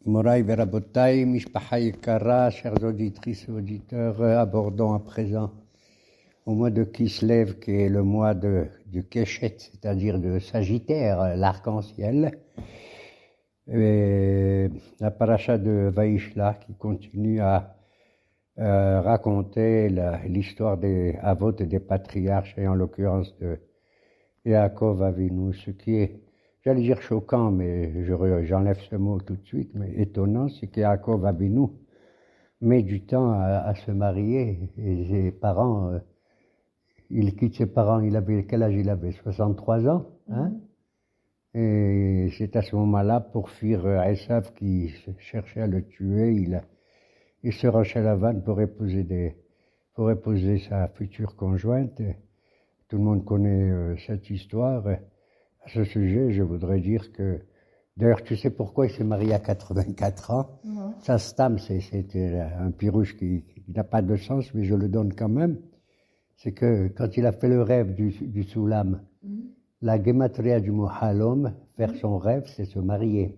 Moraï Verabotaï, Mishpaha Yekara, chères auditrices et auditeurs, abordons à présent au mois de Kislev, qui est le mois du Keshet, c'est-à-dire de Sagittaire, l'arc-en-ciel, et la paracha de Vaishla qui continue à raconter l'histoire des Avot et des patriarches, et en l'occurrence de Yaakov Avinu, ce qui est, j'allais dire choquant, mais j'enlève ce mot tout de suite, mais étonnant, c'est que Yaakov Avinu met du temps à se marier, et ses parents, il quitte ses parents, quel âge il avait? 63 ans, hein? Et c'est à ce moment-là, pour fuir Esav qui cherchait à le tuer, il se rend chez Lavan pour épouser sa future conjointe. Tout le monde connaît cette histoire. À ce sujet, je voudrais dire que, d'ailleurs, tu sais pourquoi il s'est marié à 84 ans? Non. Ça, Stam, c'est un pirouche qui n'a pas de sens, mais je le donne quand même. C'est que quand il a fait le rêve du Soulam, la gematria du mot halom, faire son rêve, c'est se marier.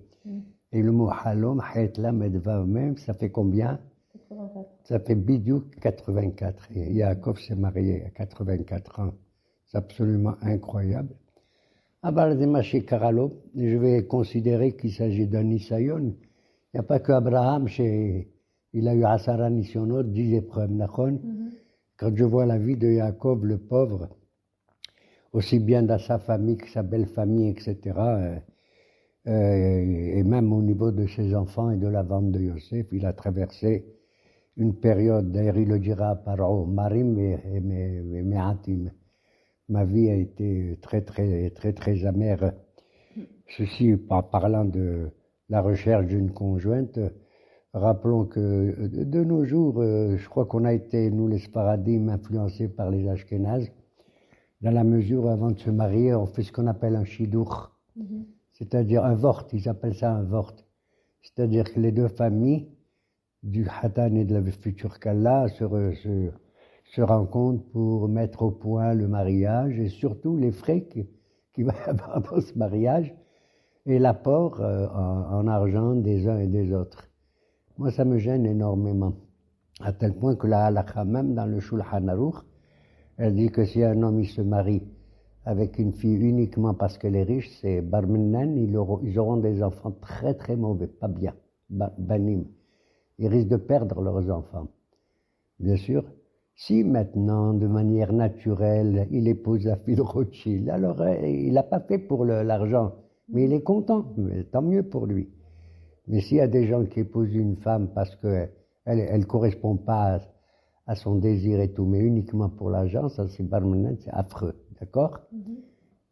Et le mot halom, haetlam et vav même, ça fait combien? 84. Ça fait bidiouk 84. Et Yaakov s'est marié à 84 ans. C'est absolument incroyable. Je vais considérer qu'il s'agit d'un Nisayon. Il n'y a pas que Abraham, il a eu Asara Nisionot, 10 épreuves. Quand je vois la vie de Yaakov, le pauvre, aussi bien dans sa famille que sa belle famille, etc., et même au niveau de ses enfants et de la vente de Yosef, il a traversé une période, d'ailleurs il le dira par Marim et Me'atim. Ma vie a été très, très, très, très amère. Ceci, en parlant de la recherche d'une conjointe, rappelons que de nos jours, je crois qu'on a été, nous les Sfaradim, influencés par les Ashkénazes, dans la mesure où avant de se marier, on fait ce qu'on appelle un shidour, c'est-à-dire un vort, ils appellent ça un vort. C'est-à-dire que les deux familles, du Hatan et de la future Kalla, se rencontrent pour mettre au point le mariage et surtout les frais qui vont avoir dans ce mariage et l'apport en argent des uns et des autres. Moi, ça me gêne énormément, à tel point que la halakha, même dans le Shulchan Aruch, elle dit que si un homme il se marie avec une fille uniquement parce qu'elle est riche, c'est bar minan, ils auront des enfants très très mauvais, pas bien, banim. Ils risquent de perdre leurs enfants. Bien sûr, si maintenant, de manière naturelle, il épouse la fille de Rothschild, alors il n'a pas fait pour l'argent, mais il est content, mais tant mieux pour lui. Mais s'il y a des gens qui épousent une femme parce qu'elle ne correspond pas à son désir et tout, mais uniquement pour l'argent, ça c'est barmanen, c'est affreux, d'accord?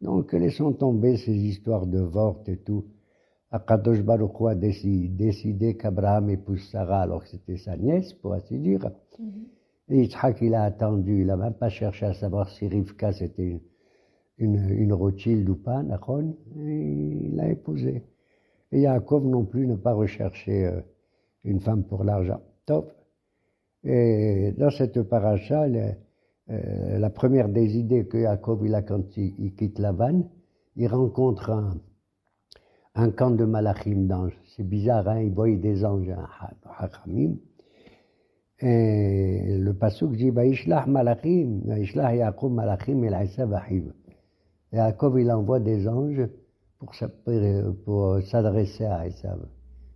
Donc laissons tomber ces histoires de vort et tout. Akadosh Baruch Hu a décidé qu'Abraham épouse Sarah alors que c'était sa nièce, pour ainsi dire. Et Yitzhak, il a attendu, il n'a même pas cherché à savoir si Rivka c'était une Rothschild ou pas, Nachon, et il l'a épousée. Et Yaakov non plus n'a pas recherché une femme pour l'argent. Top. Et dans cette paracha, la première des idées que Yaakov il a quand il quitte Lavan, il rencontre un camp de malachim d'anges. C'est bizarre, hein, il voit des anges, hachamim. Et le pasuk dit Vaishlah malachim, Vaishlah Yaakov malachim el Esav achiv. Yaakov il envoie des anges pour s'adresser à Esav.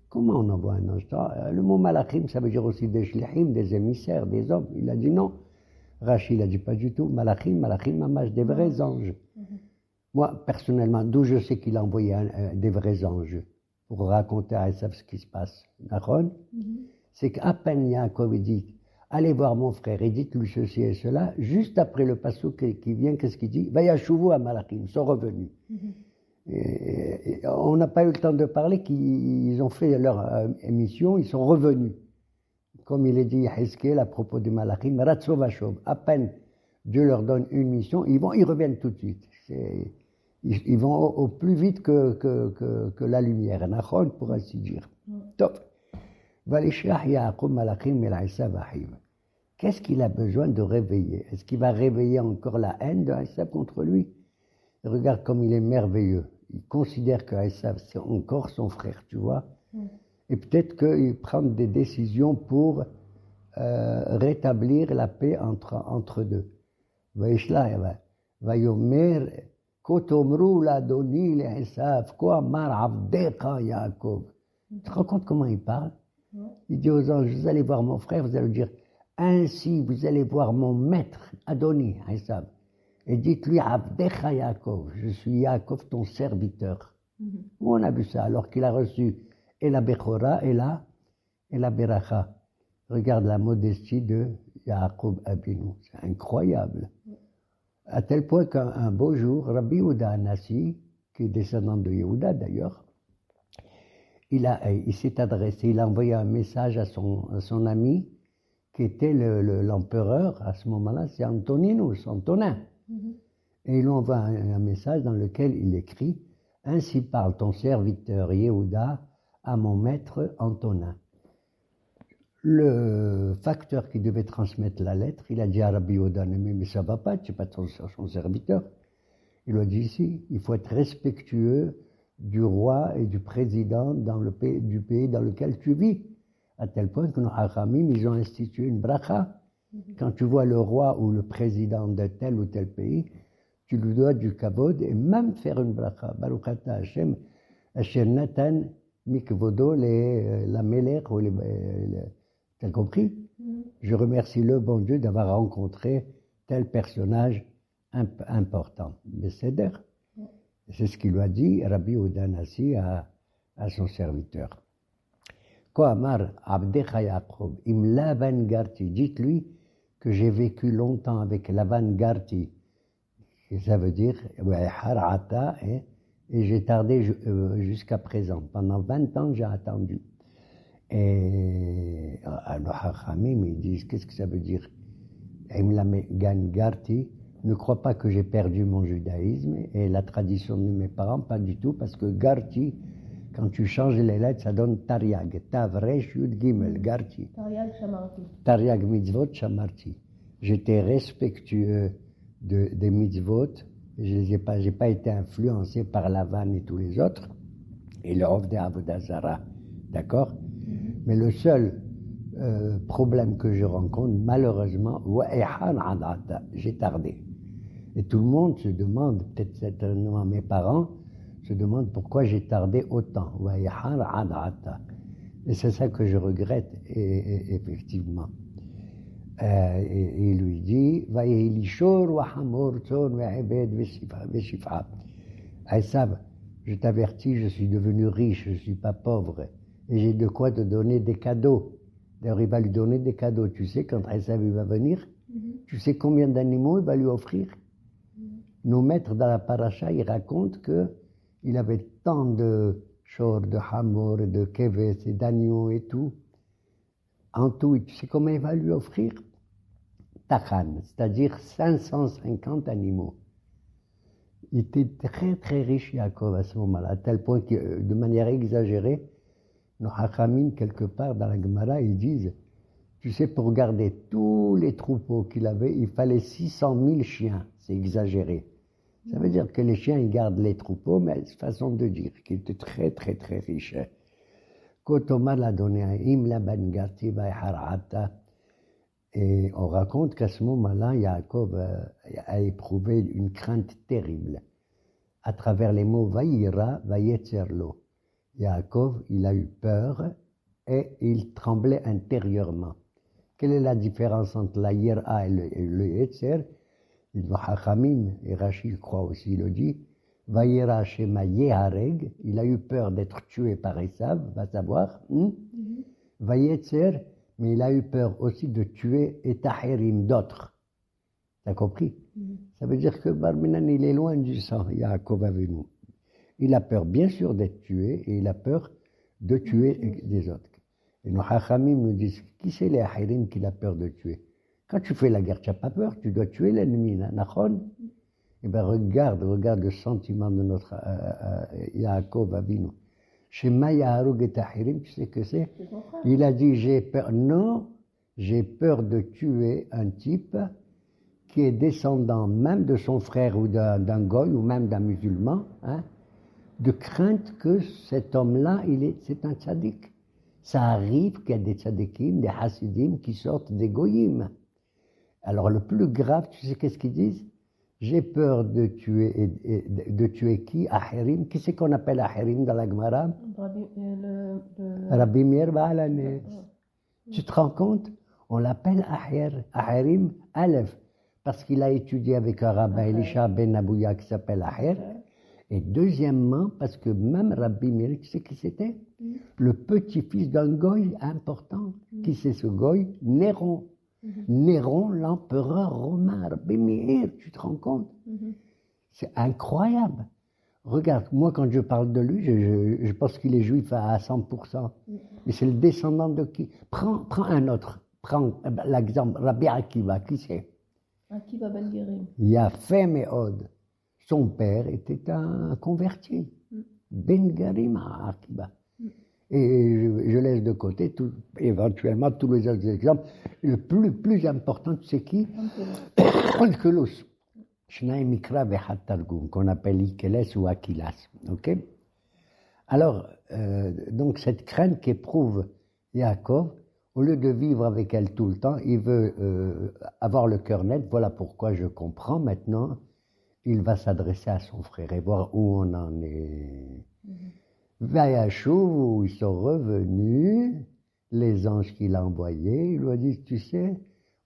Comment on envoie un ange? Le mot malachim, ça veut dire aussi des shlichim, des émissaires, des hommes. Il a dit non. Rashi, il a dit pas du tout. Malachim, mamash, des vrais anges. Moi, personnellement, d'où je sais qu'il a envoyé des vrais anges pour raconter à Esav ce qui se passe. D'accord? C'est qu'à peine Yaakov dit allez voir mon frère et dites-lui ceci et cela, juste après le pasuk qui vient, qu'est-ce qu'il dit? Vayashuvu à malachim, ils sont revenus. Et on n'a pas eu le temps de parler qu'ils ont fait leur émission, ils sont revenus. Comme il est dit à Hezkel à propos du malachim, Ratso Vashov, à peine Dieu leur donne une mission, ils reviennent tout de suite. Ils vont au plus vite que la lumière, Nachon, pour ainsi dire. Top. Qu'est-ce qu'il a besoin de réveiller? Est-ce qu'il va réveiller encore la haine de Esav contre lui? Regarde comme il est merveilleux. Il considère que Esav, c'est encore son frère, tu vois. et peut-être qu'il prend des décisions pour rétablir la paix entre deux. ויאמר כה תאמרו לאדוני לעשיו כה אמר עבדך יעקב. Tu te rends compte comment il parle? Il dit aux anges, vous allez voir mon frère, vous allez dire, ainsi vous allez voir mon maître, Adoni, Esav. Et dites-lui, Abdecha Yaakov, je suis Yaakov, ton serviteur. Où on a vu ça? Alors qu'il a reçu et la Bechora et la Beracha. Regarde la modestie de Yaakov Abinu. C'est incroyable. À tel point qu'un beau jour, Rabbi Yehuda Anassi, qui est descendant de Yehuda d'ailleurs, il s'est adressé, il a envoyé un message à son ami, qui était l'empereur à ce moment-là, c'est Antoninus, Antonin. Et il lui envoie un message dans lequel il écrit « Ainsi parle ton serviteur Yehuda à mon maître Antonin ». Le facteur qui devait transmettre la lettre, il a dit à Rabbi Yehuda, mais ça ne va pas, tu n'es pas son serviteur. Il lui a dit si, il faut être respectueux du roi et du président du pays dans lequel tu vis. À tel point que nos Hachamim, ils ont institué une bracha. Quand tu vois le roi ou le président de tel ou tel pays, tu lui dois du kavod et même faire une bracha. Baruch ata Hashem, Asher Natan mikvodo la melech ou t'as compris? Je remercie le bon Dieu d'avoir rencontré tel personnage important. Besséder. C'est ce qu'il lui a dit, Rabbi Yehuda Anassi, à son serviteur. Kohamar Abdecha Yaakov, im Lavan Garti, dites-lui que j'ai vécu longtemps avec Lavan Garti. Et ça veut dire, Harata, et j'ai tardé jusqu'à présent. Pendant 20 ans, j'ai attendu. Et alors, Hachamim, ils disent, qu'est-ce que ça veut dire? Im Lavan Garti, ne crois pas que j'ai perdu mon judaïsme et la tradition de mes parents, pas du tout, parce que Garti, quand tu changes les lettres, ça donne Tariag. Tav, Resh, Yud, Gimel, Garti. Tariag Shamarti. Tariag mitzvot, Shamarti. J'étais respectueux des mitzvot. J'ai pas été influencé par Lavan et tous les autres. Et le Hof de Avodah Zara. D'accord? Mais le seul problème que je rencontre, malheureusement, j'ai tardé. Et tout le monde se demande, peut-être certainement mes parents, se demandent pourquoi j'ai tardé autant. Et c'est ça que je regrette, et effectivement. Et il lui dit, Esav, je t'avertis, je suis devenu riche, je ne suis pas pauvre, et j'ai de quoi te donner des cadeaux. D'ailleurs, il va lui donner des cadeaux. Tu sais, quand Esav va venir, tu sais combien d'animaux il va lui offrir? Nos maîtres dans la paracha, ils racontent qu'il avait tant de shor, de hamor, de keves et d'agneaux et tout. En tout, tu sais combien il va lui offrir? Tachan, c'est-à-dire 550 animaux. Il était très très riche, Yaakov, à ce moment-là, à tel point que, de manière exagérée, nos Hachamim, quelque part dans la Gemara, ils disent, tu sais, pour garder tous les troupeaux qu'il avait, il fallait 600 000 chiens. C'est exagéré. Ça veut dire que les chiens, ils gardent les troupeaux, mais c'est façon de dire qu'il était très, très, très riche. Kotoma l'a donné à Im Laban Garti Harata. Et on raconte qu'à ce moment-là, Yaakov a éprouvé une crainte terrible. À travers les mots Vayira, Vayetzerlo. Yaakov, il a eu peur et il tremblait intérieurement. Quelle est la différence entre la Yira et le Yetzer? Le Hachamim, et Rachid croit aussi, il le dit, Vayera Shema Yehareg, il a eu peur d'être tué par Esav, va savoir. Vayetzer, mais il a eu peur aussi de tuer Etaherim, d'autres. T'as compris? Ça veut dire que Barminan, il est loin du sang, Yaakov Avinu. Il a peur, bien sûr, d'être tué, et il a peur de tuer des autres. Et nos Hachamim nous disent, qui c'est les Ahirim qu'il a peur de tuer? Quand tu fais la guerre, tu n'as pas peur, tu dois tuer l'ennemi, Nachon. Eh bien, regarde le sentiment de notre Yaakov Avinu. Chez Mayaharug et Tahirim, tu sais que c'est? Il a dit, j'ai peur. Non, j'ai peur de tuer un type qui est descendant même de son frère ou d'un goy ou même d'un musulman, hein, de crainte que cet homme-là, c'est un tzaddik. Ça arrive qu'il y a des tzadikim, des hasidim qui sortent des goyim. Alors le plus grave, tu sais qu'est-ce qu'ils disent? J'ai peur de tuer qui? Ahirim. Qui c'est qu'on appelle Ahirim dans la Gemara? Rabbi Meir Ba'alanes. Tu te rends compte? On l'appelle Ahirim Aleph, parce qu'il a étudié avec un rabbin Elisha ben Abouya qui s'appelle Ahir. Et deuxièmement, parce que même Rabbi Meir, tu sais qui c'était? Le petit-fils d'un goy important. Qui c'est ce goy? Néron. Néron, l'empereur romain. Rabbi Meir, tu te rends compte? C'est incroyable. Regarde, moi quand je parle de lui, je pense qu'il est juif à 100%. Mais c'est le descendant de qui? Prends un autre. Prends l'exemple, Rabbi Akiva, qui c'est? Akiva ben Guérim. Yafé Meod. Son père était un converti. Ben Garim à Akiva. Et je laisse de côté éventuellement tous les autres exemples. Le plus important, c'est qui? Onkelos. Shnaim Mikra Vechat Targum, qu'on appelle Ikeles ou Akilas. Ok? Alors, donc cette crainte qu'éprouve Yaakov, au lieu de vivre avec elle tout le temps, il veut avoir le cœur net. Voilà pourquoi je comprends maintenant. Il va s'adresser à son frère et voir où on en est. Vayachou, où ils sont revenus, les anges qu'il a envoyés, ils lui ont dit, tu sais,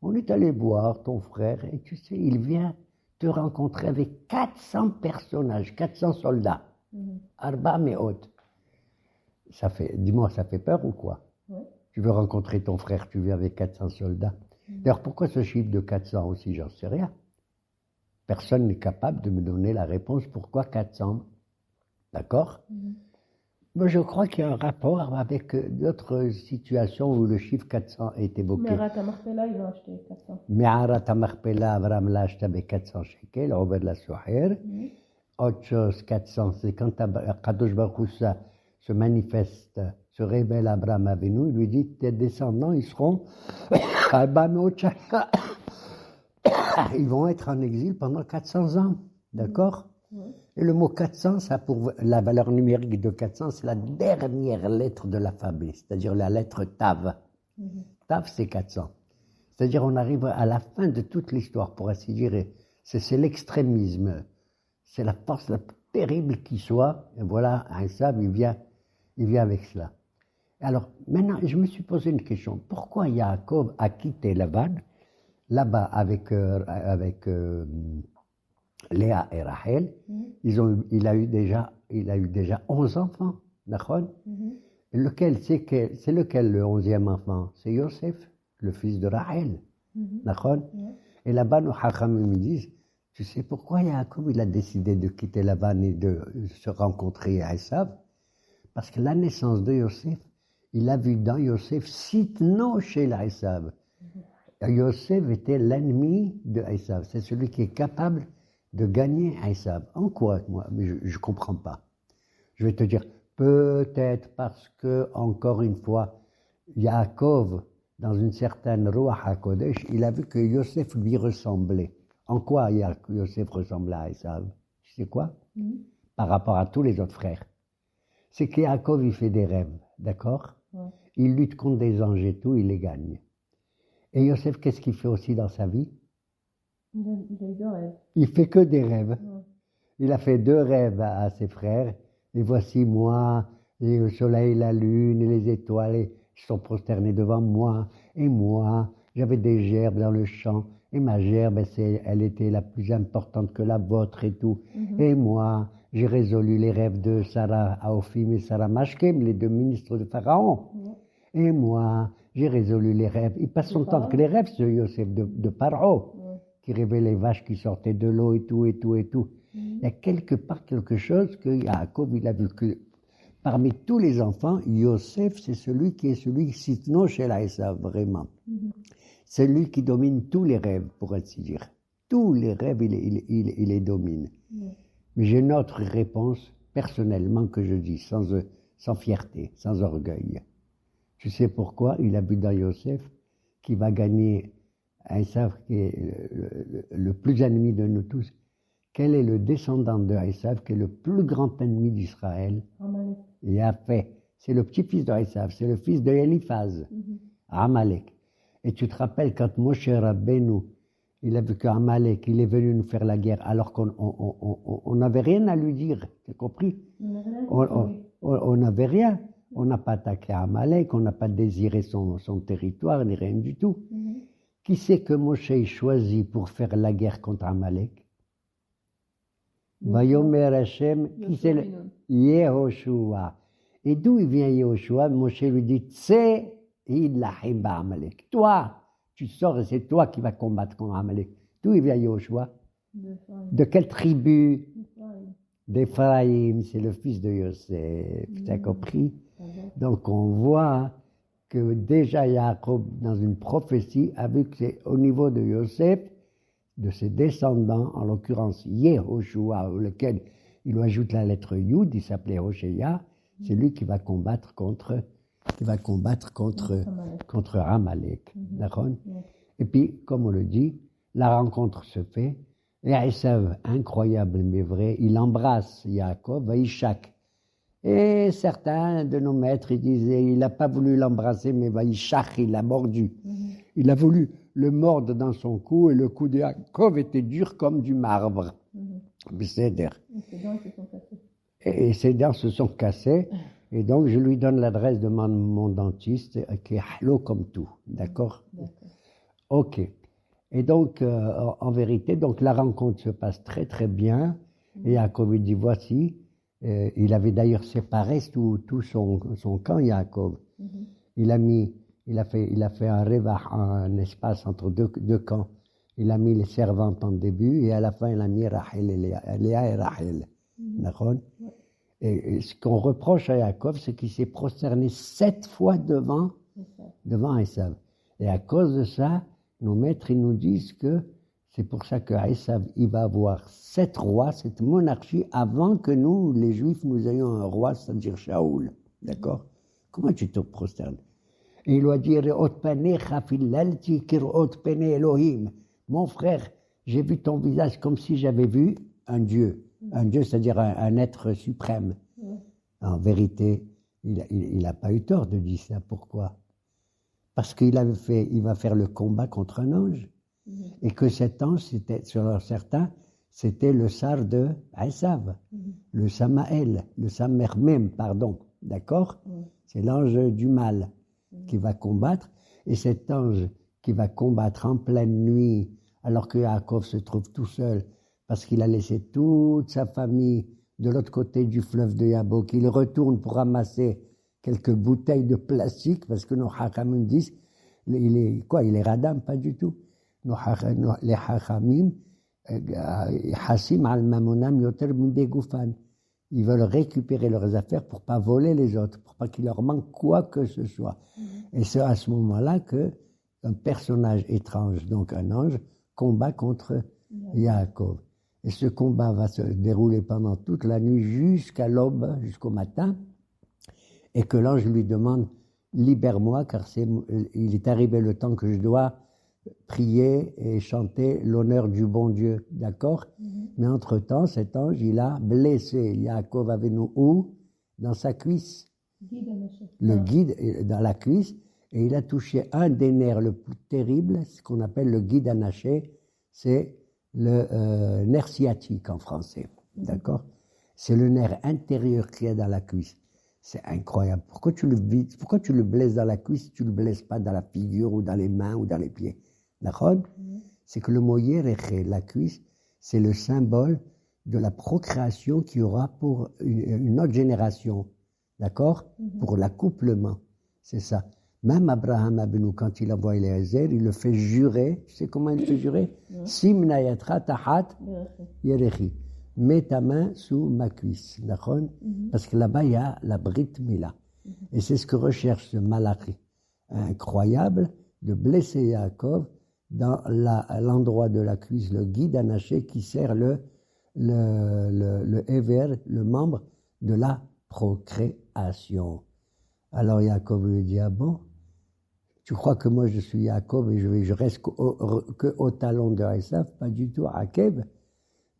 on est allé voir ton frère et tu sais, il vient te rencontrer avec 400 personnages, 400 soldats. Arba Meot. Dis-moi, ça fait peur ou quoi? Oui. Tu veux rencontrer ton frère, tu viens avec 400 soldats. D'ailleurs, pourquoi ce chiffre de 400 aussi? J'en sais rien. Personne n'est capable de me donner la réponse. Pourquoi 400? D'accord? Moi, je crois qu'il y a un rapport avec d'autres situations où le chiffre 400 est évoqué. Me'arat HaMachpelah, ils ont acheté 400. Me'arat HaMachpelah, Avram l'a acheté avec 400 shekels, Ober la Souher. Autre chose, 400, c'est quand Kadosh Baruch Hu se manifeste, se révèle à Abraham Avinu, il lui dit, tes descendants, ils seront ils vont être en exil pendant 400 ans, d'accord? Et le mot 400, ça pour la valeur numérique de 400, c'est la dernière lettre de l'alphabet, c'est-à-dire la lettre Tav. Tav, c'est 400. C'est-à-dire on arrive à la fin de toute l'histoire, pour ainsi dire, c'est l'extrémisme, c'est la force la plus terrible qui soit, et voilà, Esav, il vient avec cela. Alors, maintenant, je me suis posé une question, pourquoi Yaakov a quitté Laban, là-bas avec Léa et Rachel, il a eu déjà 11 enfants, d'accord? C'est lequel le 11e enfant? C'est Yosef, le fils de Rachel, d'accord? Et là-bas, nos Hachamim me disent, tu sais pourquoi Yaakov il a décidé de quitter Laban et de se rencontrer à Esav? Parce que la naissance de Yosef, il a vu dans Yosef Sitno chez Esav. Yosef était l'ennemi de Esav, c'est celui qui est capable de gagner Esav. En quoi, moi? Mais je ne comprends pas. Je vais te dire, peut-être parce que, encore une fois, Yaakov, dans une certaine Ruach HaKodesh, il a vu que Yosef lui ressemblait. En quoi Yosef ressemblait à Esav? Tu sais quoi? Par rapport à tous les autres frères. C'est que Yaakov, il fait des rêves, d'accord? Il lutte contre des anges et tout, il les gagne. Et Yosef, qu'est-ce qu'il fait aussi dans sa vie? Il a eu 2 rêves. Il fait que des rêves. Il a fait 2 rêves à ses frères. Et voici moi, et le soleil, la lune et les étoiles, ils sont prosternés devant moi. Et moi, j'avais des gerbes dans le champ. Et ma gerbe, elle était la plus importante que la vôtre et tout. Et moi, j'ai résolu les rêves de Sarah Aophim et Sarah Mashkem, les 2 ministres de Pharaon. Et moi, j'ai résolu les rêves. Il passe son temps avec les rêves, ce Yosef de Paro, qui rêvait les vaches qui sortaient de l'eau et tout, et tout, et tout. Il y a quelque part quelque chose que Yaakov, il a vu que parmi tous les enfants, Yosef, c'est celui qui Sitno chez Esav, vraiment. C'est lui qui domine tous les rêves, pour ainsi dire. Tous les rêves, il les domine. Mais j'ai une autre réponse, personnellement, que je dis, sans fierté, sans orgueil. Tu sais pourquoi? Il a vu dans Yosef qui va gagner Esav, qui est le plus ennemi de nous tous. Quel est le descendant de Esav, qui est le plus grand ennemi d'Israël? Il a fait. c'est le petit-fils de Esav, c'est le fils de Eliphaz, Amalek. Et tu te rappelles quand Moshe Rabbeinu, il a vu qu'Amalek, il est venu nous faire la guerre alors qu'on n'avait rien à lui dire, tu as compris? On n'avait rien. On n'a pas attaqué Amalek, on n'a pas désiré son territoire, ni rien du tout. Qui c'est que Moshe choisit pour faire la guerre contre Amalek? Vayomer Hashem, qui c'est le Yehoshua. Et d'où il vient Yehoshua? Moshe lui dit, Tse ilahim Amalek. Toi, tu sors et c'est toi qui vas combattre contre Amalek. D'où il vient Yehoshua? De quelle tribu? D'Éphraïm, c'est le fils de Yosef. Tu as compris? Donc on voit que déjà Jacob, dans une prophétie, a vu que c'est au niveau de Yosef, de ses descendants, en l'occurrence Yehoshua, auquel il lui ajoute la lettre Yud, il s'appelait Hoshea, c'est lui qui va combattre contre Amalek. D'accord? Et puis, comme on le dit, la rencontre se fait, et Esav, incroyable mais vrai, il embrasse Yaakov, Vaïchak. Et certains de nos maîtres, ils disaient, il n'a pas voulu l'embrasser, mais Vaïchak, il l'a mordu. Il a voulu le mordre dans son cou, et le cou de Yaakov était dur comme du marbre. C'est-à-dire. Et ses dents se sont cassées. Et donc, je lui donne l'adresse de mon dentiste, qui est halo comme tout. D'accord? Ok. Et donc, en vérité, donc la rencontre se passe très très bien. Et Yaakov lui dit, voici, il avait d'ailleurs séparé tout son camp, Yaakov. Il a fait un revah, un espace entre deux camps. Il a mis les servantes en début, et à la fin, il a mis Rachel et Léa et Rachel. D'accord? Et ce qu'on reproche à Yaakov, c'est qu'il s'est prosterné 7 fois devant Esav. Et à cause de ça, nos maîtres, ils nous disent que c'est pour ça que Esav, il va avoir 7 rois, cette monarchie, avant que nous, les Juifs, nous ayons un roi, c'est-à-dire Shaoul. D'accord? Comment tu te prosternes? Et il doit dire, mon frère, j'ai vu ton visage comme si j'avais vu un Dieu. Un Dieu, c'est-à-dire un être suprême. En vérité, il n'a pas eu tort de dire ça. Pourquoi? Parce qu'il va faire le combat contre un ange. Et que cet ange, selon certains, c'était le sar de Esav, le Samaël, le Samermem, pardon. D'accord? C'est l'ange du mal qui va combattre. Et cet ange qui va combattre en pleine nuit, alors que Yaakov se trouve tout seul, parce qu'il a laissé toute sa famille de l'autre côté du fleuve de Yabok. Il retourne pour ramasser quelques bouteilles de plastique, parce que nos hachamim disent, il est radam, pas du tout. Les hachamim, hasim al mamonam yoter midegufan. Ils veulent récupérer leurs affaires pour pas voler les autres, pour pas qu'il leur manque quoi que ce soit. Et c'est à ce moment-là que un personnage étrange, donc un ange, combat contre Yaakov. Et ce combat va se dérouler pendant toute la nuit jusqu'à l'aube, jusqu'au matin, et que l'ange lui demande « Libère-moi, car il est arrivé le temps que je dois prier et chanter l'honneur du bon Dieu. » D'accord? Mais entre-temps, cet ange, il a blessé Yaakov Avinu où? Dans sa cuisse. Le guide dans la cuisse, et il a touché un des nerfs le plus terrible, ce qu'on appelle le guide anaché, c'est le nerf sciatique en français, d'accord? C'est le nerf intérieur qu'il y a dans la cuisse. C'est incroyable. Pourquoi tu le blesses dans la cuisse si tu ne le blesses pas dans la figure ou dans les mains ou dans les pieds? D'accord? C'est que le mot yereché, la cuisse, c'est le symbole de la procréation qu'il y aura pour une autre génération. D'accord? Pour l'accouplement. C'est ça. Même Abraham Abinu, quand il envoie Eliezer, il le fait jurer. Tu sais comment il le fait jurer? Simna yatra tahat yerechi. Mets ta main sous ma cuisse. D'accord? Parce que là-bas, il y a la Brit Mila. Et c'est ce que recherche ce Malachi. Incroyable de blesser Yaakov dans l'endroit de la cuisse, le guide anaché qui sert le Ever, le membre de la procréation. Alors Yaakov lui dit, ah bon, tu crois que moi je suis Yaakov et je reste qu'au talon de Esav? Pas du tout, Akev.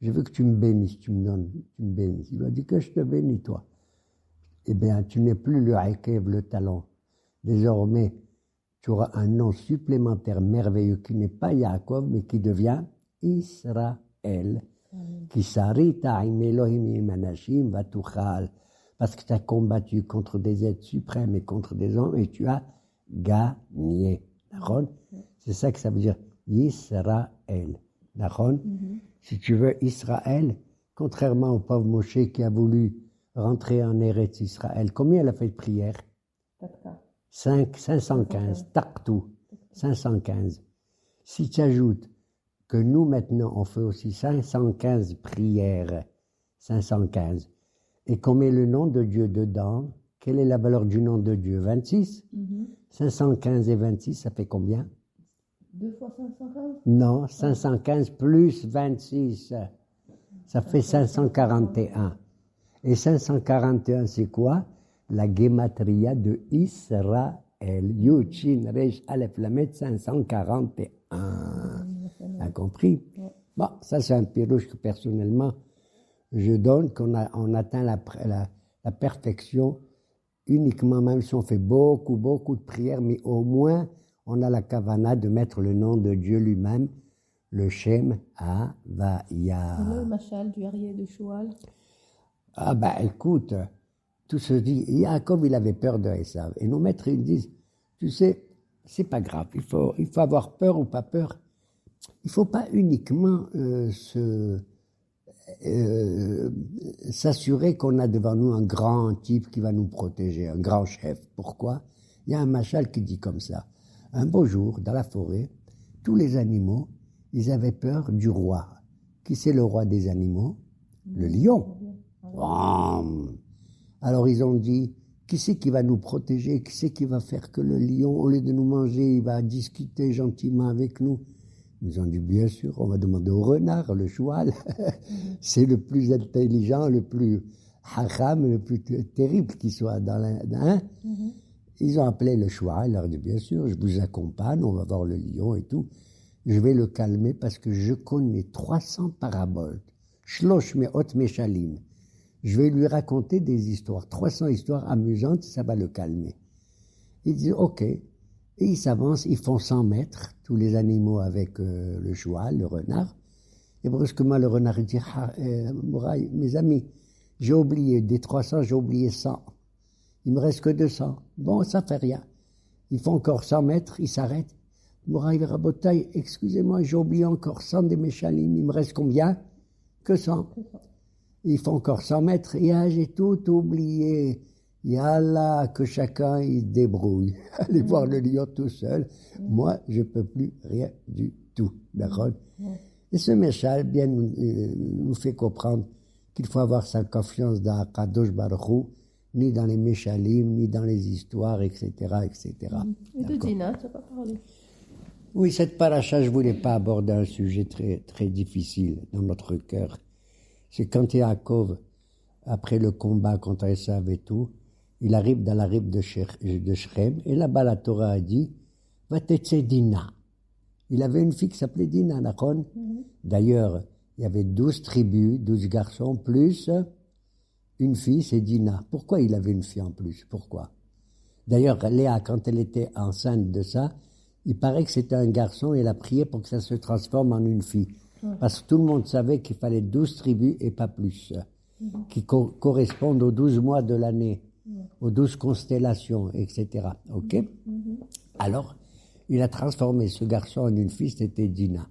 Je veux que tu me bénisses, tu me bénisses. Il lui a dit que je te bénis toi. eh bien, tu n'es plus le Akev, le talon. Désormais, tu auras un nom supplémentaire merveilleux qui n'est pas Yaakov, mais qui devient Israël. Qui sarita im Elohim im anashim vatuchal. Parce que tu as combattu contre des êtres suprêmes et contre des hommes et tu as gagné. D'accord? C'est ça que ça veut dire Israël. D'accord? Si tu veux Israël, contrairement au pauvre Moshe qui a voulu rentrer en Eretz Israël, combien elle a fait de prières? 515. Taktou. 515. Si tu ajoutes que nous maintenant on fait aussi 515 prières, 515, et qu'on met le nom de Dieu dedans, quelle est la valeur du nom de Dieu? 26? 515 et 26, ça fait combien? 2 fois 515? Non, 515 plus 26, ça fait 541. Et 541, c'est quoi? La Gematria de Israël. Yud, Shin, Resh, Aleph, Lamed, 541. T'as compris? Bon, ça c'est un pirouche que personnellement je donne, on atteint la perfection uniquement, même si on fait beaucoup de prières, mais au moins on a la kavana de mettre le nom de Dieu lui-même, le Shem Havaya. Le machal du Arié de Choual. Ah ben écoute, tout se dit, Yaakov il avait peur de Esav, et nos maîtres ils disent, tu sais, c'est pas grave, il faut avoir peur ou pas peur. Il faut pas uniquement s'assurer qu'on a devant nous un grand type qui va nous protéger, un grand chef. Pourquoi? Il y a un machal qui dit comme ça. Un beau jour, dans la forêt, tous les animaux, ils avaient peur du roi. Qui c'est le roi des animaux? Le lion. Alors ils ont dit, qui c'est qui va nous protéger? Qui c'est qui va faire que le lion, au lieu de nous manger, il va discuter gentiment avec nous? Ils ont dit, bien sûr, on va demander au renard, le choual. C'est le plus intelligent, le plus haram, le plus terrible qui soit dans la... Ils ont appelé le choual, il leur a dit, bien sûr, je vous accompagne, on va voir le lion et tout. Je vais le calmer parce que je connais 300 paraboles. Shlosh me'ot meshalim. Je vais lui raconter des histoires, 300 histoires amusantes, ça va le calmer. Il dit, ok. Et ils s'avancent, ils font 100 mètres, tous les animaux avec le choual, le renard. Et brusquement, le renard dit, Mouraï, mes amis, j'ai oublié, des 300, j'ai oublié 100. Il me reste que 200. Bon, ça fait rien. Ils font encore 100 mètres, ils s'arrêtent. Mouraï Rabotaï, excusez-moi, j'ai oublié encore 100 des méchalim. Il me reste combien? Que 100. Ils font encore 100 mètres. Et j'ai tout oublié. Yallah, que chacun il débrouille. Allez voir le lion tout seul. Moi, je peux plus rien du tout. D'accord? Et ce méchal bien nous fait comprendre qu'il faut avoir sa confiance dans Kadosh Baruch Hu, ni dans les méchalim, ni dans les histoires, etc., etc. Et de Dina, tu n'as pas parlé. Oui, cette paracha, je voulais pas aborder un sujet très, très difficile dans notre cœur. C'est quand Yaakov, après le combat contre Esav et tout, il arrive dans la rive de Shrem, et là-bas la Torah a dit, va t'etze Dina. Il avait une fille qui s'appelait Dina, d'accord? D'ailleurs, il y avait 12 tribus, 12 garçons, plus une fille, c'est Dina. Pourquoi il avait une fille en plus? Pourquoi? D'ailleurs, Léa, quand elle était enceinte de ça, il paraît que c'était un garçon et elle a prié pour que ça se transforme en une fille. Parce que tout le monde savait qu'il fallait 12 tribus et pas plus, qui correspondent aux 12 mois de l'année, aux 12 constellations, etc. Ok? Alors, il a transformé ce garçon en une fille, c'était Dina.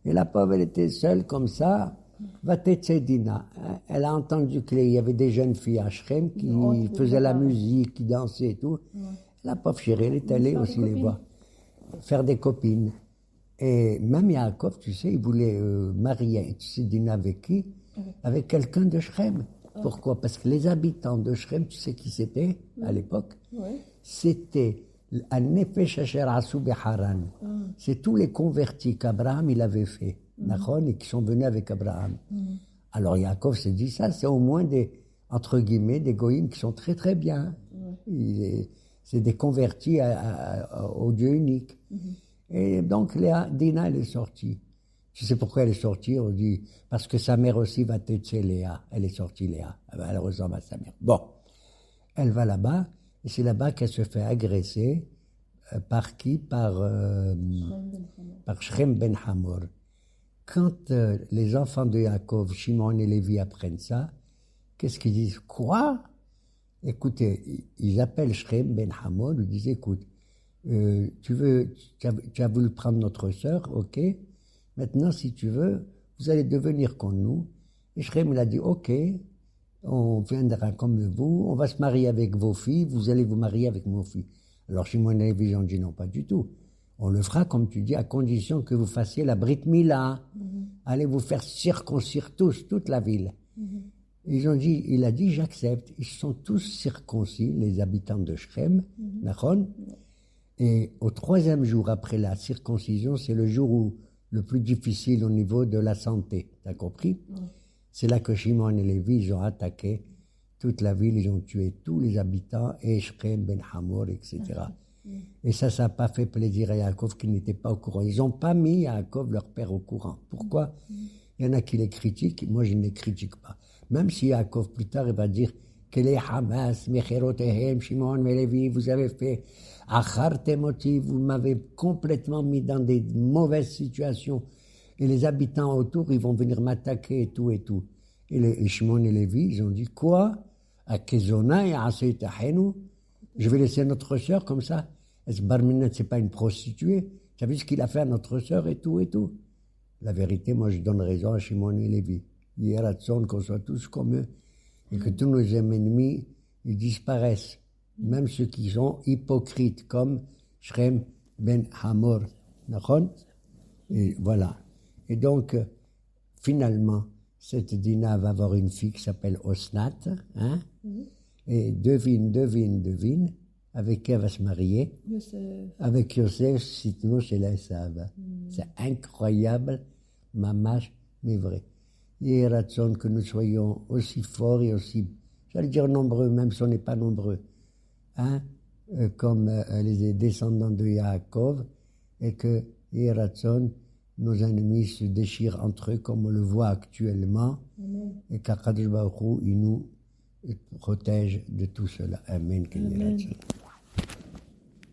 Et la pauvre, elle était seule comme ça, va t'être Dina. Elle a entendu qu'il y avait des jeunes filles à Shrem qui faisaient la musique, qui dansaient et tout. La pauvre chérie, elle est allée aussi les voir, faire des copines. Et même Yaakov, tu sais, il voulait marier, tu sais, Dina avec qui? Avec quelqu'un de Shrem. Pourquoi? Parce que les habitants de Shrem, tu sais qui c'était à l'époque? C'était un Nefesh Asher Asu Beharan. C'est tous les convertis qu'Abraham il avait fait, et qui sont venus avec Abraham. Alors Yaakov s'est dit ça, c'est au moins des, entre guillemets, des goïms qui sont très très bien. C'est des convertis au Dieu unique. Et donc Dina, elle est sortie. Tu sais pourquoi elle est sortie? On dit, parce que sa mère aussi va têter Léa. Elle est sortie Léa. Elle ressemble à sa mère. Bon. Elle va là-bas, et c'est là-bas qu'elle se fait agresser. Par qui? Par Shrem ben Hamor. Quand les enfants de Yaakov, Shimon et Lévi apprennent ça, qu'est-ce qu'ils disent? Quoi? Écoutez, ils appellent Shrem ben Hamor, ils disent, écoute, tu as voulu prendre notre sœur, ok, maintenant si tu veux, vous allez devenir comme nous. Et Shrem il a dit, ok, on viendra comme vous, on va se marier avec vos filles, vous allez vous marier avec nos filles. Alors Shimon et Lévi ont dit non, pas du tout. On le fera, comme tu dis, à condition que vous fassiez la Brit Mila. Allez vous faire circoncire tous, toute la ville. Il a dit, j'accepte. Ils sont tous circoncis, les habitants de Shrem, Nachon. Et au 3e jour après la circoncision, c'est le jour le plus difficile au niveau de la santé. T'as compris? C'est là que Shimon et Lévi, ils ont attaqué toute la ville, ils ont tué tous les habitants, et Shrem, Ben Hamor, etc. Et ça n'a pas fait plaisir à Yaakov qui n'était pas au courant. Ils n'ont pas mis Yaakov, leur père, au courant. Pourquoi? Il y en a qui les critiquent, moi je ne les critique pas. Même si Yaakov, plus tard, il va dire que les Hamas, Mecherotehem, Shimon et Lévi, vous avez fait Achartemoti, vous m'avez complètement mis dans des mauvaises situations. Et les habitants autour, ils vont venir m'attaquer et tout et tout. Et Shimon et Lévi, ils ont dit quoi? À Kezona et à Seitahenu, je vais laisser notre sœur comme ça. Est-ce que Barminet, c'est pas une prostituée? Tu as vu ce qu'il a fait à notre sœur et tout et tout? La vérité, moi, je donne raison à Shimon et Lévi. Il y a ratson qu'on soit tous comme eux et que tous nos ennemis, ils disparaissent. Même ceux qui sont hypocrites, comme Shrem ben Hamor. Et voilà. Et donc, finalement, cette Dina va avoir une fille qui s'appelle Osnat, hein? Et devine, avec qui elle va se marier? Yosef. Avec Yosef, sinon c'est la Sava. C'est incroyable, mamash, mais vrai. Il y a ratson que nous soyons aussi forts et aussi, j'allais dire nombreux, même si on n'est pas nombreux, hein? Comme les descendants de Yaakov, et que il y a ratson, nos ennemis se déchirent entre eux comme on le voit actuellement. Et qu'Akadosh Baruch Hu, il nous protège de tout cela. Amen. Amen.